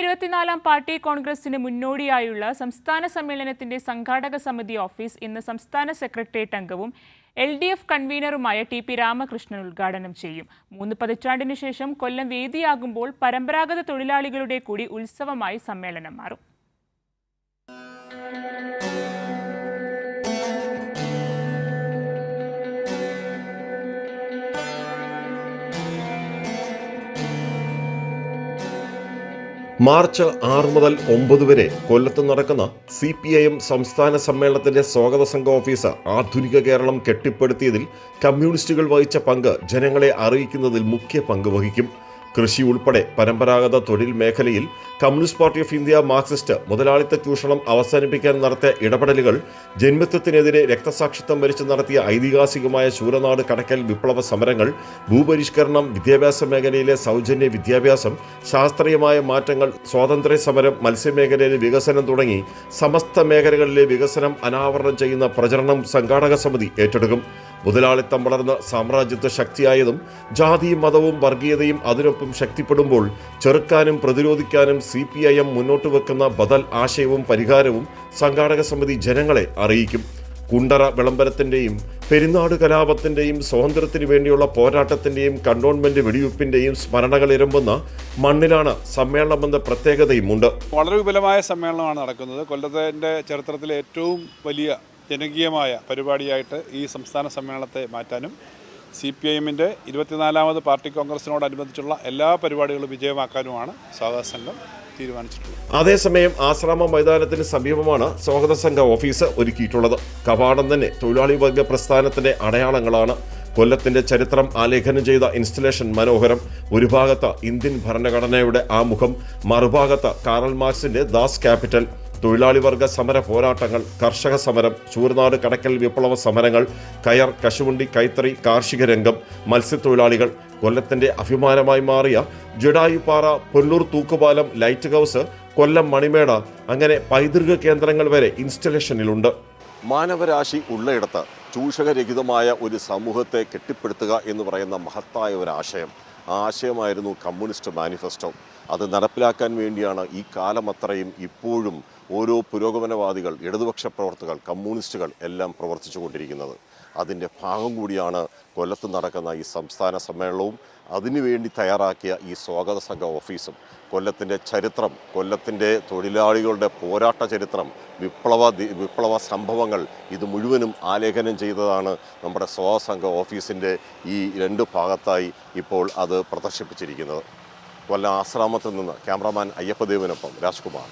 74ാം party കോൺഗ്രസിന് മുന്നോടിയായുള്ള സംസ്ഥാന സമ്മേളനത്തിന്റെ സംഘാടക സമിതി ഓഫീസ് ഇന്ന് സംസ്ഥാന സെക്രട്ടേറിയറ്റ് അംഗവും LDF കൺവീനറുമായ TP രാമകൃഷ്ണൻ ഉദ്ഘാടനം ചെയ്യും. 3 പതിറ്റാണ്ടിനു ശേഷം കൊല്ലം വേദിയാകുമ്പോൾ പരമ്പരാഗത തൊഴിലാളികളുടെ കൂടി ഉത്സവമായി സമ്മേളനം മാറും. മാർച്ച് 6 മുതൽ 9 വരെ കൊല്ലത്ത് നടക്കുന്ന CPIM സംസ്ഥാന സമ്മേളനത്തിന്റെ സ്വാഗത സംഘ ഓഫീസ് ആധുനിക കേരളം കെട്ടിപ്പടുത്തിയതിൽ കമ്മ്യൂണിസ്റ്റുകൾ വഹിച്ച പങ്ക് ജനങ്ങളെ അറിയിക്കുന്നതിൽ മുഖ്യ പങ്ക് വഹിക്കും. കൃഷി ഉൾപ്പെടെ പരമ്പരാഗത തൊഴിൽ മേഖലയിൽ communist party of India Marxist മുതലാളിത്ത ചൂഷണം അവസാനിപ്പിക്കാൻ നടത്തിയ ഇടപെടലുകൾ, ജന്മിത്വത്തിനെതിരെ രക്തസാക്ഷിത്വം വരിച്ച് നടത്തിയ ഐതിഹാസികമായ ശൂരനാട് കടക്കൽ വിപ്ലവ സമരങ്ങൾ, ഭൂപരിഷ്കരണം, വിദ്യാഭ്യാസ മേഖലയിലെ സൗജന്യ വിദ്യാഭ്യാസം, ശാസ്ത്രീയമായ മാറ്റങ്ങൾ, സ്വാതന്ത്ര്യ സമരം, മത്സ്യമേഖലയിലെ വികസനം തുടങ്ങി സമസ്ത മേഖലകളിലെ വികസനം അനാവരണം ചെയ്യുന്ന പ്രചരണം സംഘാടക സമിതി ഏറ്റെടുക്കും. മുതലാളിത്തം വളർന്ന് സാമ്രാജ്യത്വ ശക്തിയായതും ജാതിയും മതവും വർഗീയതയും അതിനൊപ്പം ശക്തിപ്പെടുമ്പോൾ ചെറുക്കാനും പ്രതിരോധിക്കാനും CPIM മുന്നോട്ട് വെക്കുന്ന ബദൽ ആശയവും പരിഹാരവും സംഘാടക സമിതി ജനങ്ങളെ അറിയിക്കും. കുണ്ടറ വിളംബരത്തിൻ്റെയും പെരുന്നാട് കലാപത്തിൻ്റെയും സ്വാതന്ത്ര്യത്തിനു വേണ്ടിയുള്ള പോരാട്ടത്തിൻ്റെയും കണ്ടോൺമെന്റ് വെടിവെപ്പിൻ്റെയും സ്മരണകൾ ഇരമ്പുന്ന മണ്ണിലാണ് സമ്മേളനമെന്ന പ്രത്യേകതയുമുണ്ട്. വളരെ വിപുലമായ സമ്മേളനമാണ് നടക്കുന്നത്. കൊല്ലത്തിൻ്റെ ചരിത്രത്തിലെ ഏറ്റവും വലിയ ജനകീയമായ പരിപാടിയായിട്ട് ഈ സംസ്ഥാന സമ്മേളനത്തെ മാറ്റാനും CPIMൻ്റെ 74ാമത് പാർട്ടി കോൺഗ്രസിനോടനുബന്ധിച്ചുള്ള എല്ലാ പരിപാടികളും വിജയമാക്കാനുമാണ് സ്വാഗത സംഘം തീരുമാനിച്ചിട്ടുള്ളത്. അതേസമയം ആശ്രാമ മൈതാനത്തിന് സമീപമാണ് സ്വാഗത സംഘ ഓഫീസ് ഒരുക്കിയിട്ടുള്ളത്. കവാടം തന്നെ തൊഴിലാളി വർഗ പ്രസ്ഥാനത്തിന്റെ അടയാളങ്ങളാണ്. കൊല്ലത്തിന്റെ ചരിത്രം ആലേഖനം ചെയ്ത ഇൻസ്റ്റലേഷൻ മനോഹരം. ഒരു ഭാഗത്ത് ഇന്ത്യൻ ഭരണഘടനയുടെ ആമുഖം, മറുഭാഗത്ത് കാറൽ മാർക്സിന്റെ ദാസ് ക്യാപിറ്റൽ. തൊഴിലാളി വർഗ സമര പോരാട്ടങ്ങൾ, കർഷക സമരം, ശൂരനാട് കടക്കൽ വിപ്ലവ സമരങ്ങൾ, കയർ, കശുവണ്ടി, കൈത്തറി, കാർഷിക രംഗം, മത്സ്യത്തൊഴിലാളികൾ, കൊല്ലത്തിന്റെ അഭിമാനമായി മാറിയ ജഡായുപ്പാറ, പൊല്ലൂർ തൂക്കുപാലം, ലൈറ്റ് ഹൗസ്, കൊല്ലം മണിമേട, അങ്ങനെ പൈതൃക കേന്ദ്രങ്ങൾ വരെ ഇൻസ്റ്റലേഷനിലുണ്ട്. മാനവരാശി ഉള്ളയിടത്ത് ചൂഷകരഹിതമായ ഒരു സമൂഹത്തെ കെട്ടിപ്പടുത്തുക എന്ന് പറയുന്ന മഹത്തായ ഒരു ആശയം. ആ ആശയമായിരുന്നു കമ്മ്യൂണിസ്റ്റ് മാനിഫെസ്റ്റോ. അത് നടപ്പിലാക്കാൻ വേണ്ടിയാണ് ഈ കാലമത്രയും ഇപ്പോഴും ഓരോ പുരോഗമനവാദികൾ, ഇടതുപക്ഷ പ്രവർത്തകർ, കമ്മ്യൂണിസ്റ്റുകൾ എല്ലാം പ്രവർത്തിച്ചു കൊണ്ടിരിക്കുന്നത്. അതിൻ്റെ ഭാഗം കൂടിയാണ് കൊല്ലത്ത് നടക്കുന്ന ഈ സംസ്ഥാന സമ്മേളനവും അതിനുവേണ്ടി തയ്യാറാക്കിയ ഈ സ്വാഗത സംഘ ഓഫീസും. കൊല്ലത്തിൻ്റെ ചരിത്രം, കൊല്ലത്തിൻ്റെ തൊഴിലാളികളുടെ പോരാട്ട ചരിത്രം, വിപ്ലവ സംഭവങ്ങൾ ഇത് മുഴുവനും ആലേഖനം ചെയ്തതാണ് നമ്മുടെ സ്വാഗത സംഘ ഓഫീസിൻ്റെ ഈ 2 ഭാഗത്തായി ഇപ്പോൾ അത് പ്രദർശിപ്പിച്ചിരിക്കുന്നത്. കൊല്ലം ആശ്രാമത്തിൽ നിന്ന് ക്യാമറാമാൻ അയ്യപ്പദേവനൊപ്പം രാജ്കുമാർ.